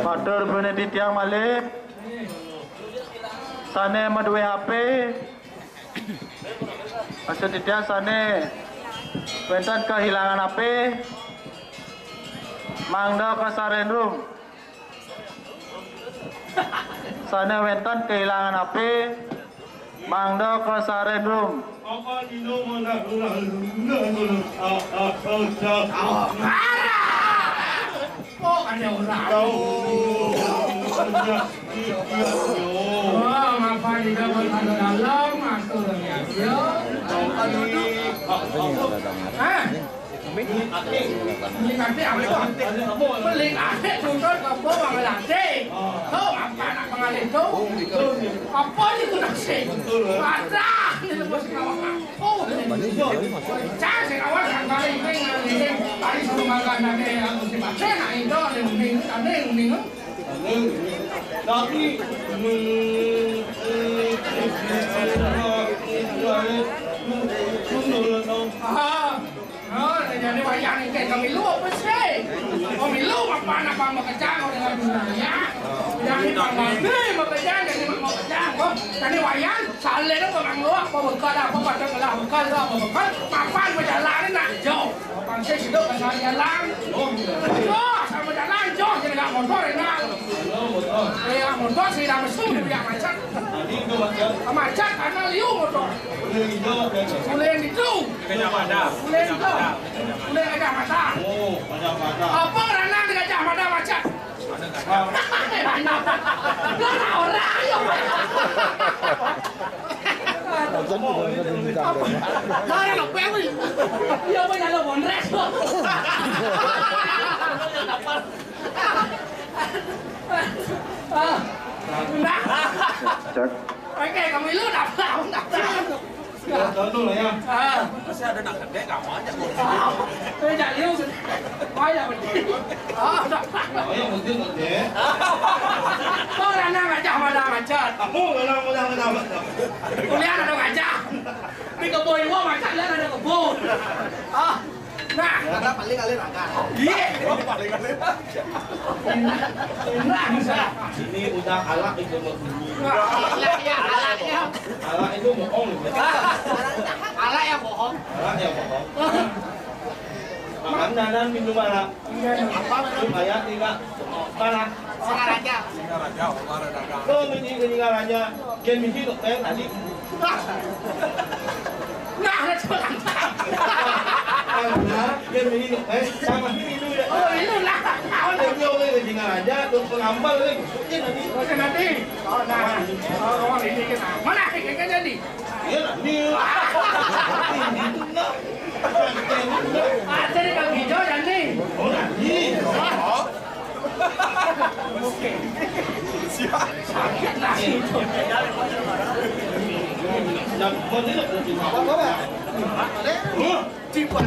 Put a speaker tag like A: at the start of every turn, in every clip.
A: Matur benedit yang malih sane maduwe HP maksudnya sane wonten kehilangan HP mangda kasaren room sane wonten kehilangan HP mangda kasaren room
B: ada orang. Oh, ngapa di dalam aturnya? Yo. Beli ate contoh ke bawah ngelatih. Tahu apa nak pengalih tu? Apa ni tu nak sih? Ada ni lepas kawan aku. Jangan sih kawan kali ini tadi suruh makan nanti aku si baca nak itu ni
C: tapi
B: jadi wayang ini kayak kami lu apa sih? Kami lu apa bekerja kau dengan dunia? Jadi ini bekerja jadi bekerja kau. Jadi wayang saling itu orang lu apa bekerja apa baca kelah bekerja apa bekerja papan berjalan ni nak jauh. Papan hidup dengan jalan. Oh, sama jalan jauh jadi nggak motor enak. Ya motor sih dah mesu dia macet. Macet karena liu motor. Boleh itu. Boleh itu. Boleh Gajah Mada.
C: oh banyak banyak
B: Apa ranah di Gajah Mada macet? Mana orang yang Mana nak pergi? Dia punya lo bonres. Nah,
A: Cek.
B: oke kami lu dapat.
C: dulu lah ya
D: Masih ada nak gede nggak mau aja.
B: Tôi chạy liêu rồi. Quay lại một tí.
C: yang penting deh
B: Tôi là đang gajah mana macet.
C: kamu kenapa
B: Kuliah ada gajah. Di kebun gua macet lihat ada kebun. Nah,
D: Karena paling kali makan.
B: iya. Nah,
C: ini udah alak itu
B: alaknya.
C: alak itu bohong
B: Alak yang bohong.
C: alak yang bohong makan dan minum alak supaya tidak panas
B: Orang aja.
C: kalau meninggalannya gen misi dokter tadi
B: Nah, ada curang.
C: karena gen misi dokter sama ini dulu ya
B: Oh, itu lah.
C: ada yang ketinggalan aja terus pengambal lagi mungkin nanti
B: Oke nanti. Oh, nah. Oh, ini kena. Mana kayaknya jadi?
C: ya nanti itu enggak
B: Jadi kalau hijau jadi.
C: oh nanti
B: Sakit lah itu.
C: yang penting apa apa
B: Cipat.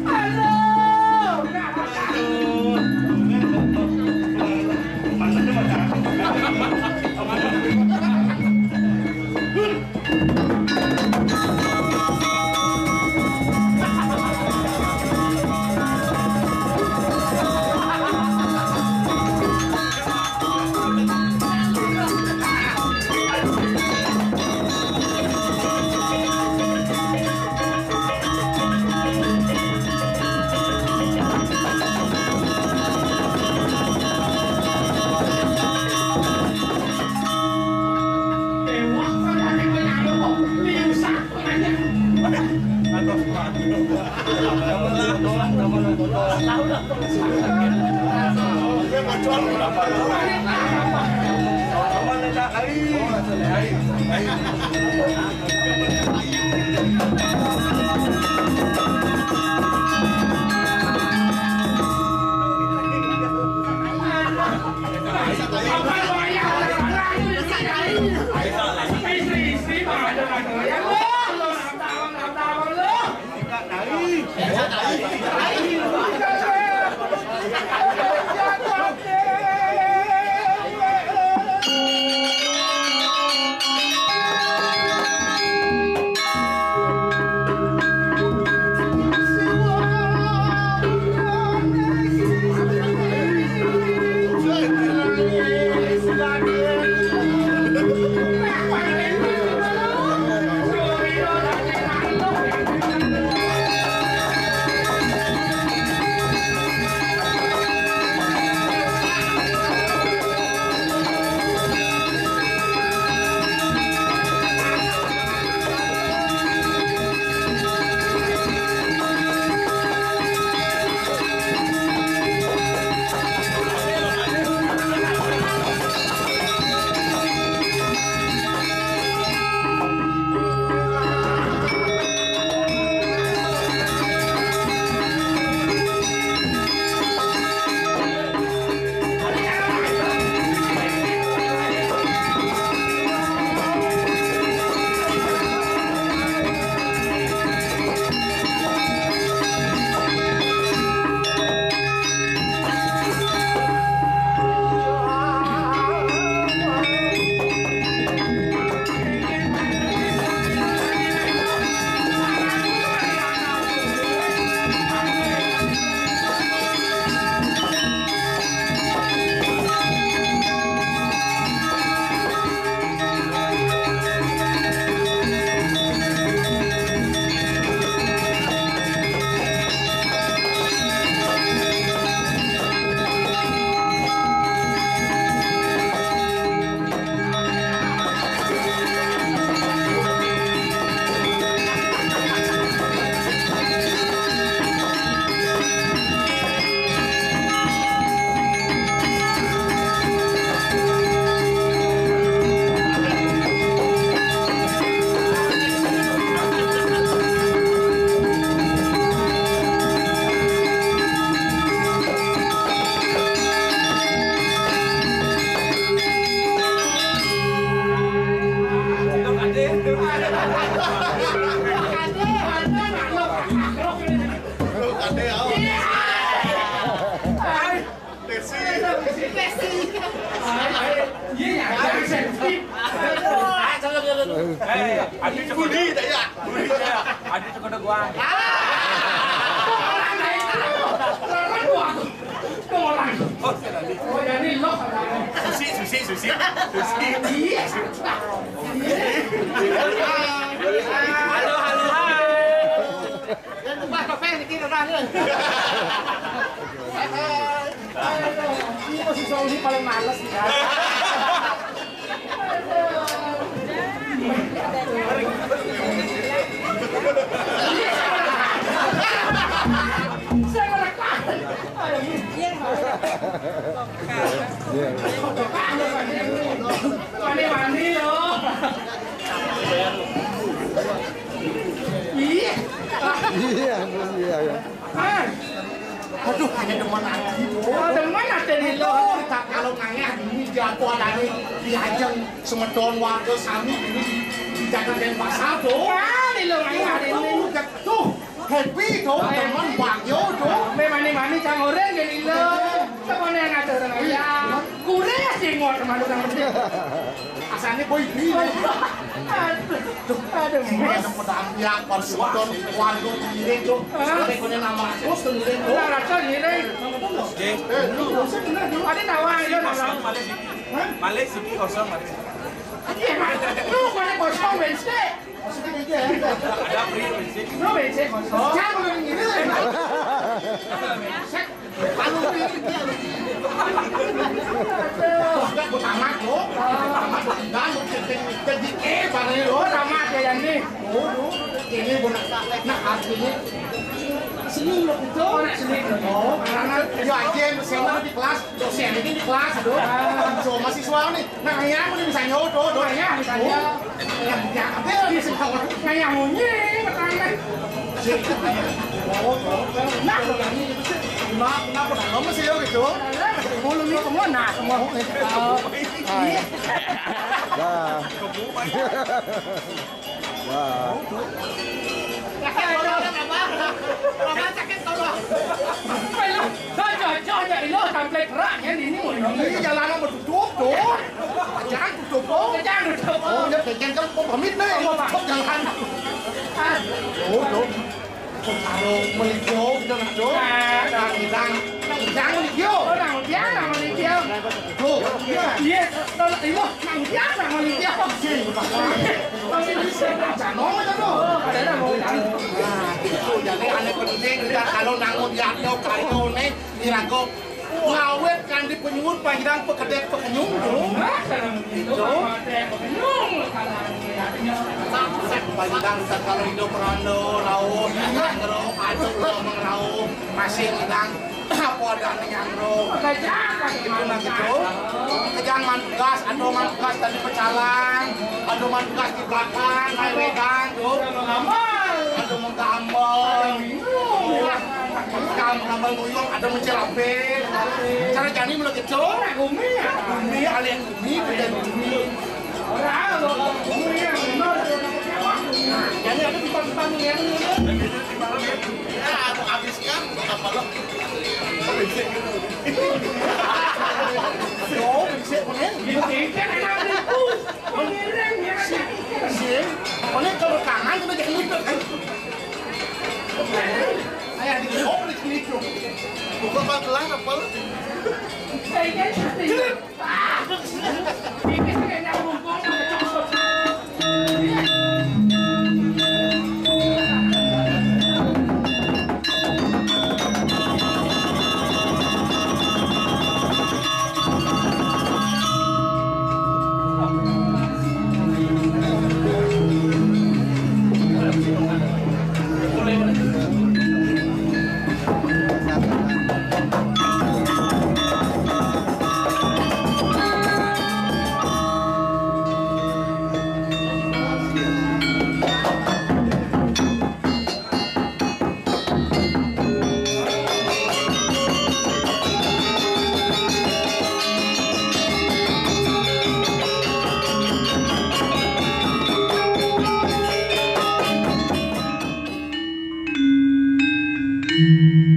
B: Halo.
D: Adik cukup di tak ya? Adik cukup ada gua.
B: Oh, jadi lo
D: Susi. Halo.
B: Mas kafe ni kita dah ni. Ini posisi ini paling malas ni. Saya melakukan. Mandi loh. Iya. Aduh, hanya demen lagi. Oh, demen ada di lo. Tak kalau nanya ini jatuh dari diajeng semedon warga sami ini dijaga dan pasar tuh. Di lo nanya ada ini tuh. Happy tuh, teman bagyo tuh. Mani cang orang jadi lo. Teman yang ada orang ya. Kurang sih ngor teman orang penting. Asalnya boy ini. Aduh, yang pedang yang persuadon warga ini tuh. Sampai punya nama terus kemudian tuh. Rasa ini. Ada tawang itu nama.
D: Malik sini kosong Malik.
B: Lu mana kosong Wednesday?
D: Ada free Wednesday.
B: Lu Wednesday kosong. Jangan begini. Kalau ini tamat lo, tamat dan jadi pada lo tamat ya yang ini. Ini bukan nak artinya sini lo itu sini lo. Karena dia aja dosen di kelas, dosen ini di kelas aduh. So mahasiswa nih, nah ya aku bisa nyodo, doanya misalnya yang apa dia sekolah kayak munyi katanya. Nah, kenapa dah masih yo gitu? Bulu ni semua nak semua.
E: Dah.
B: Sampai keraknya di ini jalanan bertutup tuh. Jangan tutup tuh. Jangan tutup. Oh, dia pengen kan pamit nih. Kok jalan. Oh, Aduh, melikio, jangan dong. Jangan melikio. Orang jangan melikio. Tuh, iya, tolong ibu, jangan melikio. Jangan ada mau itu jadi aneh penting kita kalau nangun jatuh kayu nih dirago ngawet kan di penyulut panjang pekedek pekenyung tuh. Panjang kalau hidup rando rau ngerok aduh ngerau masih hilang apa ada yang rau itu nanti tuh kejang mantugas aduh mantugas tadi pecalang aduh mantugas di belakang naik tuh aduh menggambel menggambel nguyong ada mencerapin cara jani mulai kecil gumi alien gumi dan gumi jadi ada pipa-pipa yang ya aku habiskan apa lo oh bisa punya bisa kan itu pengiring ya sih pokoknya kalau kangen itu jadi lipet kan ayah di oh di sini tuh bukan panggilan apa lo kayaknya ini kayaknya rumput Thank